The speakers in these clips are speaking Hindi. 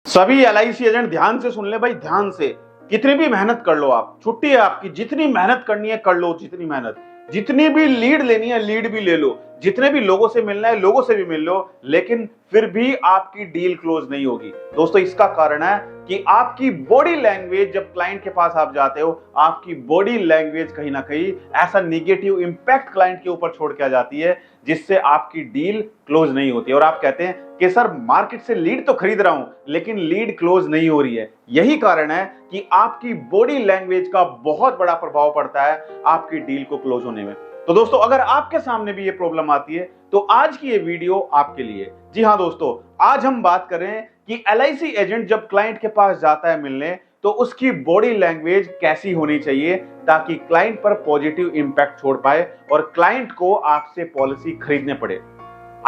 सभी एलआईसी एजेंट ध्यान से सुन ले भाई, ध्यान से। कितनी भी मेहनत कर लो आप, छुट्टी है आपकी, जितनी मेहनत करनी है कर लो, जितनी मेहनत, जितनी भी लीड लेनी है लीड भी ले लो, जितने भी लोगों से मिलना है लोगों से भी मिल लो, लेकिन फिर भी आपकी डील क्लोज नहीं होगी। दोस्तों इसका कारण है कि आपकी बॉडी लैंग्वेज, जब क्लाइंट के पास आप जाते हो, आपकी बॉडी लैंग्वेज कहीं ना कहीं ऐसा निगेटिव इंपैक्ट क्लाइंट के ऊपर छोड़ के आ जाती है, जिससे आपकी डील क्लोज नहीं होती। और आप कहते हैं कि सर मार्केट से लीड तो खरीद रहा हूं लेकिन लीड क्लोज नहीं हो रही है। यही कारण है कि आपकी बॉडी लैंग्वेज का बहुत बड़ा प्रभाव पड़ता है आपकी डील को क्लोज होने में। तो दोस्तों अगर आपके सामने भी ये प्रॉब्लम आती है तो आज की ये वीडियो आपके लिए। जी हां दोस्तों, आज हम बात करें कि एलआईसी एजेंट जब क्लाइंट के पास जाता है मिलने तो उसकी बॉडी लैंग्वेज कैसी होनी चाहिए ताकि क्लाइंट पर पॉजिटिव इंपैक्ट छोड़ पाए और क्लाइंट को आपसे पॉलिसी खरीदने पड़े।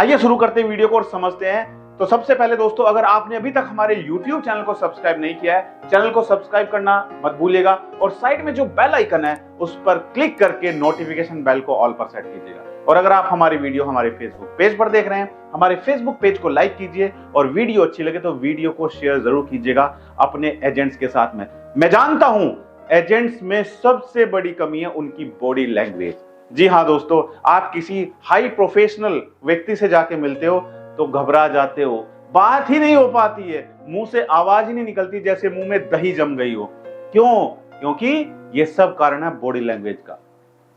आइए शुरू करते हैं वीडियो को और समझते हैं। तो सबसे पहले दोस्तों, अगर आपने अभी तक हमारे YouTube चैनल को सब्सक्राइब नहीं किया है, चैनल को सब्सक्राइब करना मत भूलिएगा और साइड में जो बेल आइकन है उस पर क्लिक करके नोटिफिकेशन बेल को ऑल पर सेट कीजिएगा। और अगर आप हमारी वीडियो हमारे फेसबुक पेज पर देख रहे हैं, हमारे फेसबुक पेज को लाइक कीजिए और वीडियो अच्छी लगे तो वीडियो को शेयर जरूर कीजिएगा अपने एजेंट्स के साथ में। मैं जानता हूं एजेंट्स में सबसे बड़ी कमी है उनकी बॉडी लैंग्वेज। जी हाँ दोस्तों, आप किसी हाई प्रोफेशनल व्यक्ति से जाके मिलते हो तो घबरा जाते हो, बात ही नहीं हो पाती है, मुंह से आवाज ही नहीं निकलती, जैसे मुंह में दही जम गई हो। क्यों? क्योंकि ये सब कारण है बॉडी लैंग्वेज का।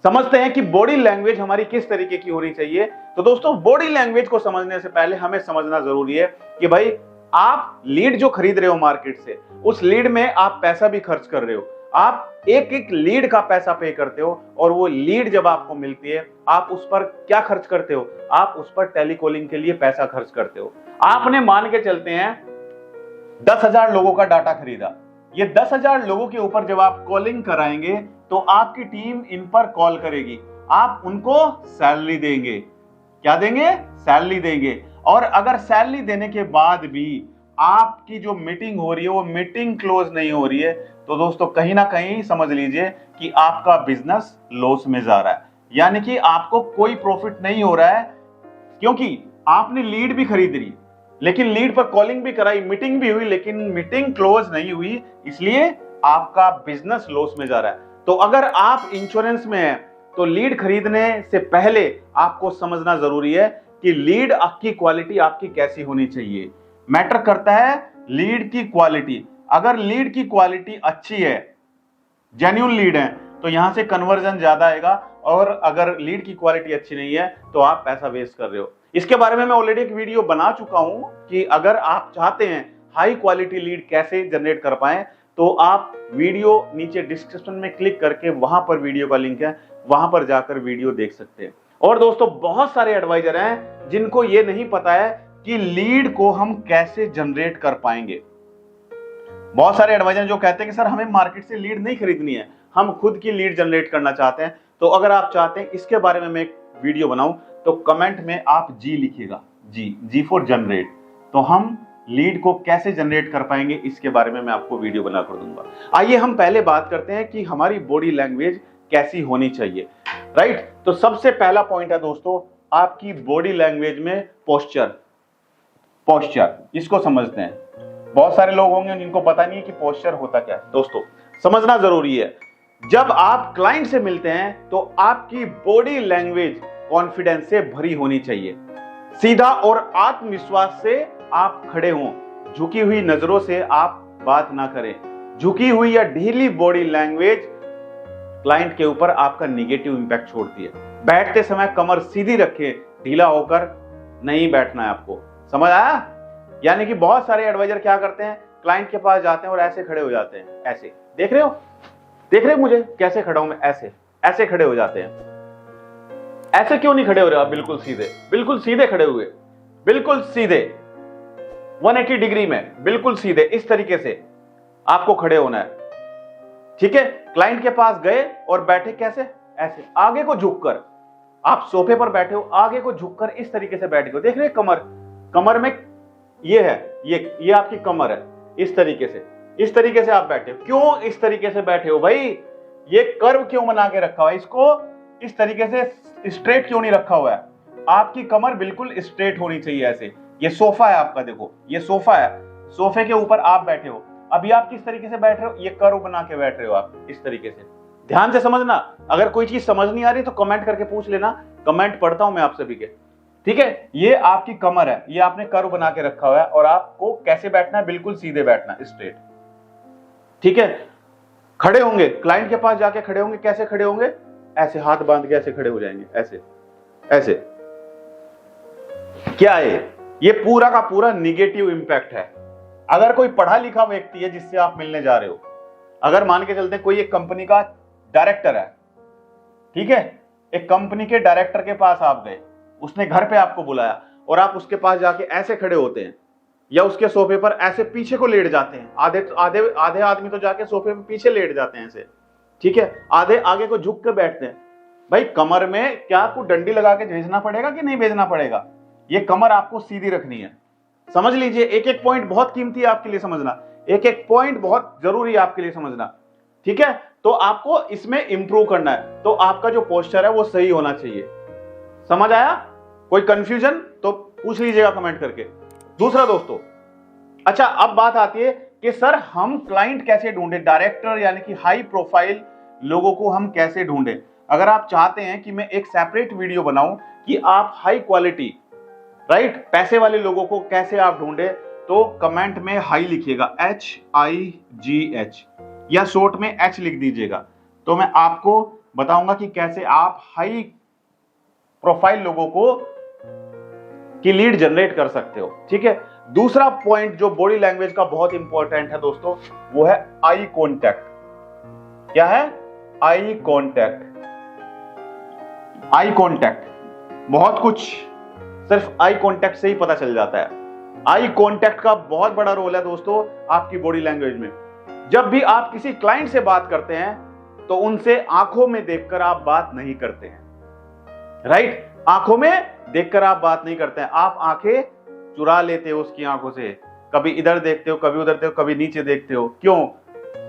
समझते हैं कि बॉडी लैंग्वेज हमारी किस तरीके की होनी चाहिए। तो दोस्तों बॉडी लैंग्वेज को समझने से पहले हमें समझना जरूरी है कि भाई आप लीड जो खरीद रहे हो मार्केट से, उस लीड में आप पैसा भी खर्च कर रहे हो, आप एक एक लीड का पैसा पे करते हो और वो लीड जब आपको मिलती है आप उस पर क्या खर्च करते हो? आप उस पर टेलीकॉलिंग के लिए पैसा खर्च करते हो। आपने मान के चलते हैं 10,000 लोगों का डाटा खरीदा, ये 10,000 लोगों के ऊपर जब आप कॉलिंग कराएंगे तो आपकी टीम इन पर कॉल करेगी, आप उनको सैलरी देंगे। क्या देंगे? सैलरी देंगे। और अगर सैलरी देने के बाद भी आपकी जो मीटिंग हो रही है वो मीटिंग क्लोज नहीं हो रही है तो दोस्तों कहीं ना कहीं समझ लीजिए कि आपका बिजनेस लॉस में जा रहा है, यानी कि आपको कोई प्रॉफिट नहीं हो रहा है, क्योंकि आपने लीड भी खरीद ली, लेकिन लीड पर कॉलिंग भी कराई, मीटिंग भी हुई, लेकिन मीटिंग क्लोज नहीं हुई, इसलिए आपका बिजनेस लॉस में जा रहा है। तो अगर आप इंश्योरेंस में हैं तो लीड खरीदने से पहले आपको समझना जरूरी है कि लीड आपकी क्वालिटी आपकी कैसी होनी चाहिए। मैटर करता है लीड की क्वालिटी। अगर लीड की क्वालिटी अच्छी है, जेन्युइन लीड है, तो यहां से कन्वर्जन ज्यादा आएगा, और अगर लीड की क्वालिटी अच्छी नहीं है तो आप पैसा वेस्ट कर रहे हो। इसके बारे में मैं ऑलरेडी एक वीडियो बना चुका हूं कि अगर आप चाहते हैं हाई क्वालिटी लीड कैसे जनरेट कर पाएं तो आप वीडियो नीचे डिस्क्रिप्शन में क्लिक करके वहां पर वीडियो का लिंक है, वहां पर जाकर वीडियो देख सकते हैं। और दोस्तों बहुत सारे एडवाइजर हैं जिनको ये नहीं पता है कि लीड को हम कैसे जनरेट कर पाएंगे। बहुत सारे एडवाइजर जो कहते हैं कि सर हमें मार्केट से लीड नहीं खरीदनी है, हम खुद की लीड जनरेट करना चाहते हैं। तो अगर आप चाहते हैं इसके बारे में मैं एक वीडियो बनाऊं तो कमेंट में आप जी लिखिएगा, जी फॉर जनरेट। तो हम लीड को कैसे जनरेट कर पाएंगे इसके बारे में मैं आपको वीडियो बना कर दूंगा। आइए हम पहले बात करते हैं कि हमारी बॉडी लैंग्वेज कैसी होनी चाहिए। राइट, तो सबसे पहला पॉइंट है दोस्तों आपकी बॉडी लैंग्वेज में पोस्चर। इसको समझते हैं। बहुत सारे लोग होंगे जिनको पता नहीं है कि पोस्चर होता क्या है। दोस्तों समझना जरूरी है, जब आप क्लाइंट से मिलते हैं तो आपकी बॉडी लैंग्वेज कॉन्फिडेंस से भरी होनी चाहिए। सीधा और आत्मविश्वास से आप खड़े हों, झुकी हुई नजरों से आप बात ना करें। झुकी हुई या ढीली बॉडी लैंग्वेज क्लाइंट के ऊपर आपका निगेटिव इंपैक्ट छोड़ती है। बैठते समय कमर सीधी रखें, ढीला होकर नहीं बैठना है आपको। समझ आया? यानी कि बहुत सारे एडवाइजर क्या करते हैं, क्लाइंट के पास जाते हैं और ऐसे खड़े हो जाते हैं, ऐसे। देख रहे हो मुझे कैसे खड़ा हूं मैं? ऐसे खड़े हो जाते हैं। ऐसे क्यों नहीं खड़े हो रहे आप? बिल्कुल सीधे खड़े हुए, बिल्कुल सीधे 180 डिग्री में, बिल्कुल सीधे इस तरीके से आपको खड़े होना है। ठीक है, क्लाइंट के पास गए और बैठे कैसे? ऐसे, आगे को झुककर। आप सोफे पर बैठे हो, आगे को झुककर इस तरीके से बैठ गए। देख रहे कमर में ये है, ये आपकी कमर है, इस तरीके से आप बैठे हो। क्यों इस तरीके से बैठे हो भाई? ये कर्व क्यों बना के रखा हुआ है? इसको इस तरीके से स्ट्रेट क्यों नहीं रखा हुआ है? आपकी कमर बिल्कुल स्ट्रेट होनी चाहिए ऐसे। ये सोफा है आपका, देखो ये सोफा है, सोफे के ऊपर आप बैठे हो, अभी आप किस तरीके से बैठ रहे हो, ये कर्व बना के बैठ रहे हो आप इस तरीके से। ध्यान से समझना, अगर कोई चीज समझ नहीं आ रही तो कमेंट करके पूछ लेना, कमेंट पढ़ता हूं मैं आप सभी के, ठीक है। ये आपकी कमर है, ये आपने कर्व बना के रखा हुआ है, और आपको कैसे बैठना है, बिल्कुल सीधे बैठना है, स्ट्रेट, ठीक है। खड़े होंगे, क्लाइंट के पास जाके खड़े होंगे, कैसे खड़े होंगे, ऐसे हाथ बांध के ऐसे खड़े हो जाएंगे, ऐसे ऐसे। क्या है ये पूरा का पूरा निगेटिव इंपैक्ट है। अगर कोई पढ़ा लिखा व्यक्ति है जिससे आप मिलने जा रहे हो, अगर मान के चलते कोई एक कंपनी का डायरेक्टर है, ठीक है, एक कंपनी के डायरेक्टर के पास आप गए, उसने घर पे आपको बुलाया और आप उसके पास जाके ऐसे खड़े होते हैं या उसके सोफे पर ऐसे पीछे को लेट जाते हैं। आधे आदमी तो जाके सोफे पे पीछे लेट जाते हैं ऐसे, ठीक है, आधे आगे को झुक के बैठते हैं। भाई कमर में क्या आपको डंडी लगा के भेजना पड़ेगा कि नहीं भेजना पड़ेगा, ये कमर आपको सीधी रखनी है। समझ लीजिए, एक एक पॉइंट बहुत कीमती है आपके लिए समझना, एक एक पॉइंट बहुत जरूरी है आपके लिए समझना, ठीक है। तो आपको इसमें इंप्रूव करना है, तो आपका जो पोस्चर है वो सही होना चाहिए। समझ आया? कोई कंफ्यूजन तो पूछ लीजिएगा कमेंट करके। दूसरा दोस्तों, अच्छा अब बात आती है कि सर हम क्लाइंट कैसे ढूंढे, डायरेक्टर यानी कि हाई प्रोफाइल लोगों को हम कैसे ढूंढे। अगर आप चाहते हैं कि मैं एक सेपरेट वीडियो बनाऊं कि आप हाई क्वालिटी, राइट, पैसे वाले लोगों को कैसे आप ढूंढे, तो कमेंट में हाई लिखिएगा, HIGH, या शॉर्ट में H लिख दीजिएगा, तो मैं आपको बताऊंगा कि कैसे आप हाई प्रोफाइल लोगों को की लीड जनरेट कर सकते हो, ठीक है। दूसरा पॉइंट जो बॉडी लैंग्वेज का बहुत इंपॉर्टेंट है दोस्तों, वो है आई कॉन्टैक्ट। क्या है? Eye contact. आई कॉन्टैक्ट, बहुत कुछ सिर्फ आई कॉन्टैक्ट से ही पता चल जाता है। आई कॉन्टैक्ट का बहुत बड़ा रोल है दोस्तों आपकी बॉडी लैंग्वेज में। जब भी आप किसी क्लाइंट से बात करते हैं तो उनसे आंखों में देखकर आप बात नहीं करते हैं, राइट, आंखों में देखकर आप बात नहीं करते हैं, आप आंखें चुरा लेते हो उसकी आंखों से, कभी इधर देखते हो, कभी उधर देखते हो, कभी नीचे देखते हो। क्यों?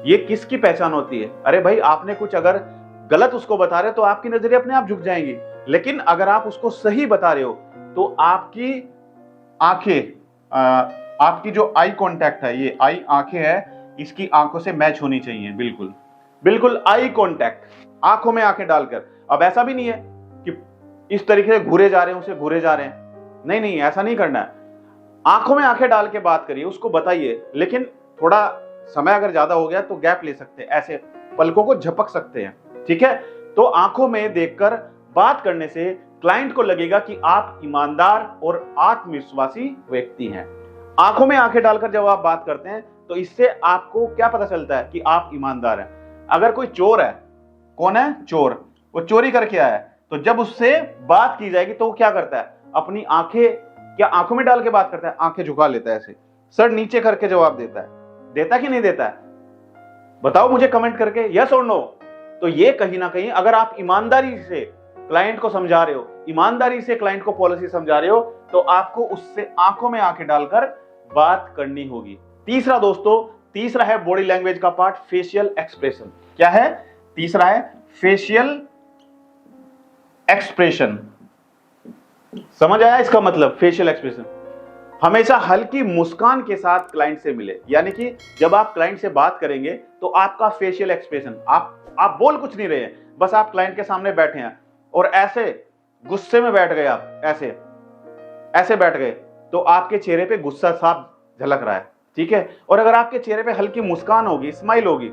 ये किसकी पहचान होती है? अरे भाई आपने कुछ अगर गलत उसको बता रहे हो तो आपकी नजरें अपने आप झुक जाएंगी, लेकिन अगर आप उसको सही बता रहे हो तो आपकी आंखें, आपकी जो आई कांटेक्ट है, ये आई आंखें है, इसकी आंखों से मैच होनी चाहिए, बिल्कुल बिल्कुल आई कांटेक्ट, आंखों में आंखें डालकर। अब ऐसा भी नहीं है कि इस तरीके से घूरे जा रहे हैं, उसे घूरे जा रहे हैं, नहीं नहीं, ऐसा नहीं करना है। आंखों में आंखें डाल के बात करिए, उसको बताइए, लेकिन थोड़ा समय अगर ज्यादा हो गया तो गैप ले सकते हैं, ऐसे पलकों को झपक सकते हैं, ठीक है। तो आंखों में देखकर बात करने से क्लाइंट को लगेगा कि आप ईमानदार और आत्मविश्वासी व्यक्ति हैं। आंखों में आंखें डालकर जब आप बात करते हैं तो इससे आपको क्या पता चलता है कि आप ईमानदार हैं। अगर कोई चोर है, कौन है? चोर, वो चोरी करके आया है, तो जब उससे बात की जाएगी तो वो क्या करता है? अपनी आंखें, क्या आंखों में डाल के बात करता है? आंखें झुका लेता है, ऐसे सर नीचे करके जवाब देता है। देता कि नहीं देता है? बताओ मुझे कमेंट करके, यस और नो। तो ये कहीं ना कहीं अगर आप ईमानदारी से क्लाइंट को समझा रहे हो, ईमानदारी से क्लाइंट को पॉलिसी समझा रहे हो, तो आपको उससे आंखों में आंखें डालकर बात करनी होगी। तीसरा दोस्तों, तीसरा है बॉडी लैंग्वेज का पार्ट, फेशियल एक्सप्रेशन। क्या है? तीसरा है फेशियल एक्सप्रेशन। समझ आया इसका मतलब? फेशियल एक्सप्रेशन, हमेशा हल्की मुस्कान के साथ क्लाइंट से मिले, यानी कि जब आप क्लाइंट से बात करेंगे तो आपका फेशियल एक्सप्रेशन, आप बोल कुछ नहीं रहे हैं, बस आप क्लाइंट के सामने बैठे हैं और ऐसे गुस्से में बैठ गए, आप ऐसे ऐसे बैठ गए, तो आपके चेहरे पे गुस्सा साफ झलक रहा है, ठीक है। और अगर आपके चेहरे पे हल्की मुस्कान होगी, स्माइल होगी,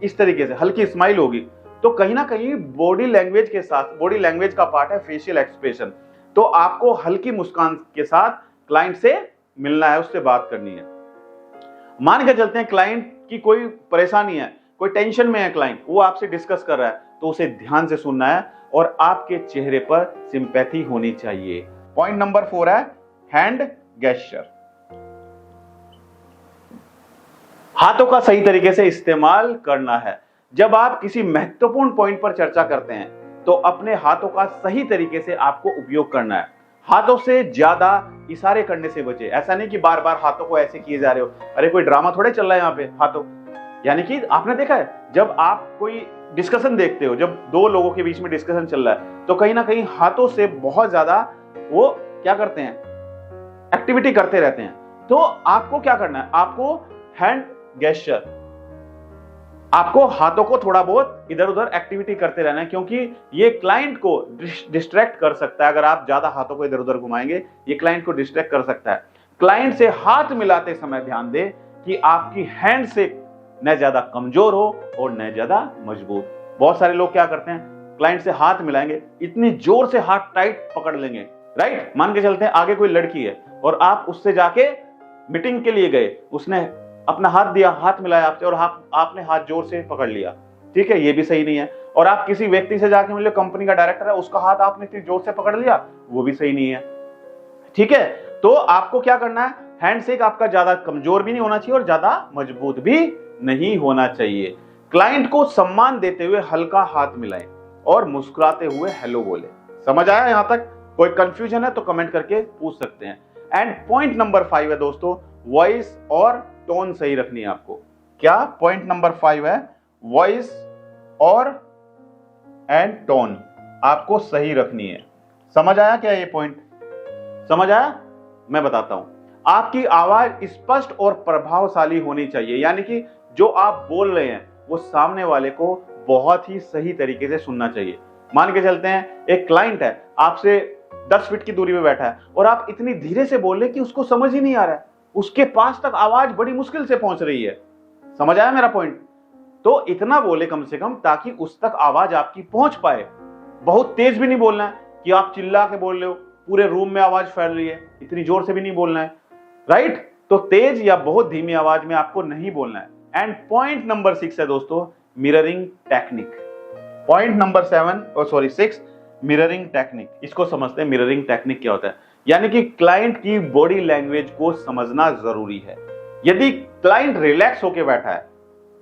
इस तरीके से हल्की स्माइल होगी, तो कहीं ना कहीं बॉडी लैंग्वेज के साथ, बॉडी लैंग्वेज का पार्ट है फेशियल एक्सप्रेशन। तो आपको हल्की मुस्कान के साथ क्लाइंट से मिलना है, उससे बात करनी है। मान के चलते हैं क्लाइंट की कोई परेशानी है, कोई टेंशन में है क्लाइंट, वो आपसे डिस्कस कर रहा है, तो उसे ध्यान से सुनना है और आपके चेहरे पर सिंपैथी होनी चाहिए। पॉइंट नंबर 4 है हैंड गेस्चर। हाथों का सही तरीके से इस्तेमाल करना है। जब आप किसी महत्वपूर्ण पॉइंट पर चर्चा करते हैं तो अपने हाथों का सही तरीके से आपको उपयोग करना है। हाथों से ज्यादा इशारे करने से बचे। ऐसा नहीं कि बार बार हाथों को ऐसे किए जा रहे हो, अरे कोई ड्रामा थोड़े चल रहा है यहाँ पे हाथों। यानी कि आपने देखा है, जब आप कोई डिस्कशन देखते हो, जब दो लोगों के बीच में डिस्कशन चल रहा है, तो कहीं ना कहीं हाथों से बहुत ज्यादा वो क्या करते हैं, एक्टिविटी करते रहते हैं। तो आपको क्या करना है, आपको हैंड गेस्चर, आपको हाथों को थोड़ा बहुत इधर उधर एक्टिविटी करते रहना है, क्योंकि ये क्लाइंट को डिस्ट्रैक्ट कर सकता है। अगर आप ज्यादा हाथों को इधर उधर घुमाएंगे, ये क्लाइंट को डिस्ट्रैक्ट कर सकता है। क्लाइंट से हाथ मिलाते समय ध्यान दें कि आपकी हैंड से न ज्यादा कमजोर हो और न ज्यादा मजबूत। बहुत सारे लोग क्या करते हैं, क्लाइंट से हाथ मिलाएंगे, इतनी जोर से हाथ टाइट पकड़ लेंगे, राइट। मान के चलते हैं आगे कोई लड़की है और आप उससे जाके मीटिंग के लिए गए, उसने अपना हाथ दिया, हाथ मिलाया आपसे और आपने हाथ जोर से पकड़ लिया, ठीक है, ये भी सही नहीं है। और आप किसी व्यक्ति से जाके मिले, कंपनी का डायरेक्टर है, उसका हाथ आपने इतनी जोर से पकड़ लिया, वो भी सही नहीं है, ठीक है। तो आपको क्या करना है, हैंडशेक आपका ज्यादा कमजोर भी नहीं होना चाहिए और ज्यादा मजबूत भी नहीं होना चाहिए। क्लाइंट को सम्मान देते हुए हल्का हाथ मिलाएं और मुस्कुराते हुए हेलो बोले। समझ आया यहां तक? कोई कंफ्यूजन है तो कमेंट करके पूछ सकते हैं। एंड पॉइंट नंबर 5 है दोस्तों, वॉइस और टोन सही रखनी है आपको। क्या पॉइंट नंबर 5 है? वॉइस और एंड टोन आपको सही रखनी है। समझ आया क्या ये पॉइंट? समझ आया? मैं बताता हूं। आपकी आवाज स्पष्ट और प्रभावशाली होनी चाहिए, यानी कि जो आप बोल रहे हैं वो सामने वाले को बहुत ही सही तरीके से सुनना चाहिए। मान के चलते हैं एक क्लाइंट है, आपसे 10 फीट की दूरी पे बैठा है और आप इतनी धीरे से बोल रहे कि उसको समझ ही नहीं आ रहा है, उसके पास तक आवाज बड़ी मुश्किल से पहुंच रही है। समझ आया मेरा पॉइंट? तो इतना बोले कम से कम, ताकि उस तक आवाज आपकी पहुंच पाए। बहुत तेज भी नहीं बोलना है कि आप चिल्ला के बोल रहे हो, पूरे रूम में आवाज फैल रही है, इतनी जोर से भी नहीं बोलना है, राइट। तो तेज या बहुत धीमी आवाज में आपको नहीं बोलना है। एंड पॉइंट नंबर 6 है दोस्तों, mirroring technique. Point number 6, mirroring technique. इसको समझते हैं, मिररिंग टेक्निक क्या होता है। यानी कि क्लाइंट की बॉडी लैंग्वेज को समझना जरूरी है। यदि क्लाइंट रिलैक्स होकर बैठा है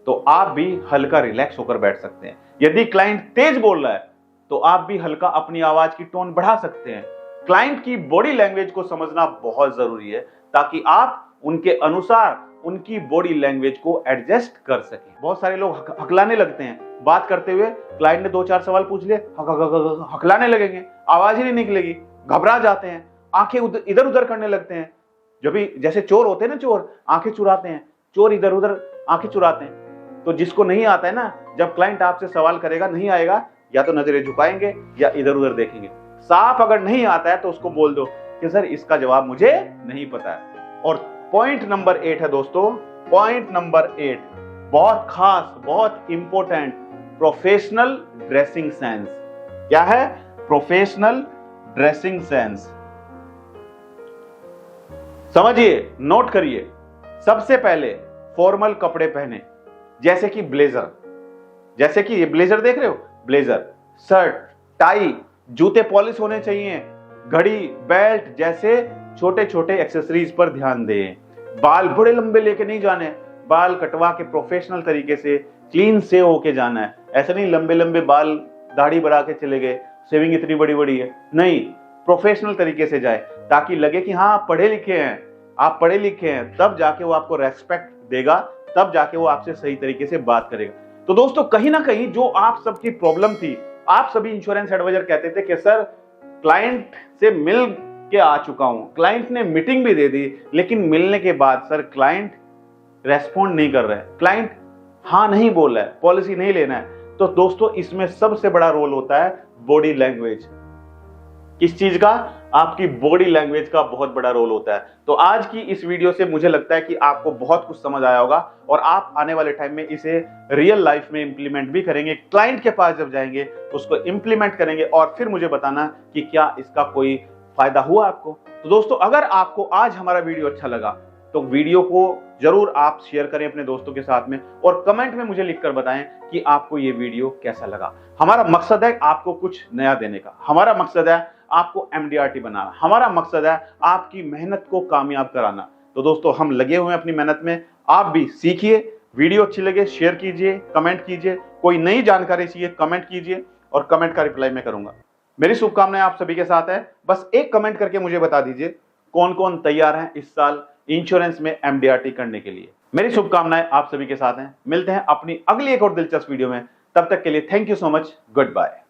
तो आप भी हल्का रिलैक्स होकर बैठ सकते हैं। यदि क्लाइंट तेज बोल रहा है तो आप भी हल्का अपनी आवाज की टोन बढ़ा सकते हैं। क्लाइंट की बॉडी लैंग्वेज को समझना बहुत जरूरी है, ताकि आप उनके अनुसार उनकी बॉडी लैंग्वेज को एडजस्ट कर सकें। बहुत सारे लोग हकलाने लगते हैं बात करते हुए, क्लाइंट ने 2-4 सवाल पूछ लिए, हकलाने लगेंगे, आवाज ही नहीं निकलेगी, घबरा जाते हैं, आंखें इधर उधर करने लगते हैं। जब भी जैसे चोर होते हैं ना, चोर आंखें चुराते हैं, चोर इधर उधर आंखें चुराते हैं। तो जिसको नहीं आता है ना, जब क्लाइंट आपसे सवाल करेगा, नहीं आएगा, या तो नजरें झुकाएंगे या इधर उधर देखेंगे। साफ अगर नहीं आता है तो उसको बोल दो कि सर इसका जवाब मुझे नहीं पता है। और पॉइंट नंबर 8 है दोस्तों, पॉइंट नंबर 8 बहुत खास, बहुत इंपॉर्टेंट, प्रोफेशनल ड्रेसिंग सेंस। क्या है? Professional dressing sense. समझिए, नोट करिए। सबसे पहले फॉर्मल कपड़े पहने, जैसे कि ब्लेजर, जैसे कि ये ब्लेजर देख रहे हो, ब्लेजर, शर्ट, टाई, जूते पॉलिश होने चाहिए, घड़ी, बेल्ट जैसे छोटे छोटे एक्सेसरीज पर ध्यान दें। बाल बड़े लंबे लेके नहीं जाने, बाल कटवा के प्रोफेशनल तरीके से क्लीन से होके जाना है। ऐसा नहीं लंबे लंबे बाल दाढ़ी बढ़ा के चले गए, सेविंग इतनी बड़ी बड़ी है, नहीं, प्रोफेशनल तरीके से जाए, ताकि लगे कि हाँ आप पढ़े लिखे हैं, आप पढ़े लिखे हैं, तब जाके वो आपको रेस्पेक्ट देगा, तब जाके वो आपसे सही तरीके से बात करेगा। तो दोस्तों, कहीं ना कहीं जो आप सबकी प्रॉब्लम थी, आप सभी इंश्योरेंस एडवाइजर कहते थे कि सर क्लाइंट से मिल के आ चुका हूं, क्लाइंट ने मीटिंग भी दे दी, लेकिन मिलने के बाद सर क्लाइंट रेस्पॉन्ड नहीं कर रहा है, क्लाइंट हाँ नहीं बोल रहा है, पॉलिसी नहीं लेना है। तो दोस्तों, इसमें सबसे बड़ा रोल होता है बॉडी लैंग्वेज। किस चीज का? आपकी बॉडी लैंग्वेज का बहुत बड़ा रोल होता है। तो आज की इस वीडियो से मुझे लगता है कि आपको बहुत कुछ समझ आया होगा और आप आने वाले टाइम में इसे रियल लाइफ में इंप्लीमेंट भी करेंगे। क्लाइंट के पास जब जाएंगे उसको इंप्लीमेंट करेंगे और फिर मुझे बताना कि क्या इसका कोई फायदा हुआ आपको। तो दोस्तों, अगर आपको आज हमारा वीडियो अच्छा लगा तो वीडियो को जरूर आप शेयर करें अपने दोस्तों के साथ में और कमेंट में मुझे लिखकर बताएं कि आपको ये वीडियो कैसा लगा। हमारा मकसद है आपको कुछ नया देने का, हमारा मकसद है आपको MDRT बनाना, हमारा मकसद है आपकी मेहनत को कामयाब कराना। तो दोस्तों, हम लगे हुए हैं अपनी मेहनत में, आप भी सीखिए। वीडियो अच्छी लगे शेयर कीजिए, कमेंट कीजिए, कोई नई जानकारी चाहिए कमेंट कीजिए और कमेंट का रिप्लाई मैं करूंगा। मेरी शुभकामनाएं आप सभी के साथ है। बस एक कमेंट करके मुझे बता दीजिए कौन कौन तैयार हैं इस साल इंश्योरेंस में MDRT करने के लिए। मेरी शुभकामनाएं आप सभी के साथ हैं। मिलते हैं अपनी अगली एक और दिलचस्प वीडियो में, तब तक के लिए thank you so much, good bye.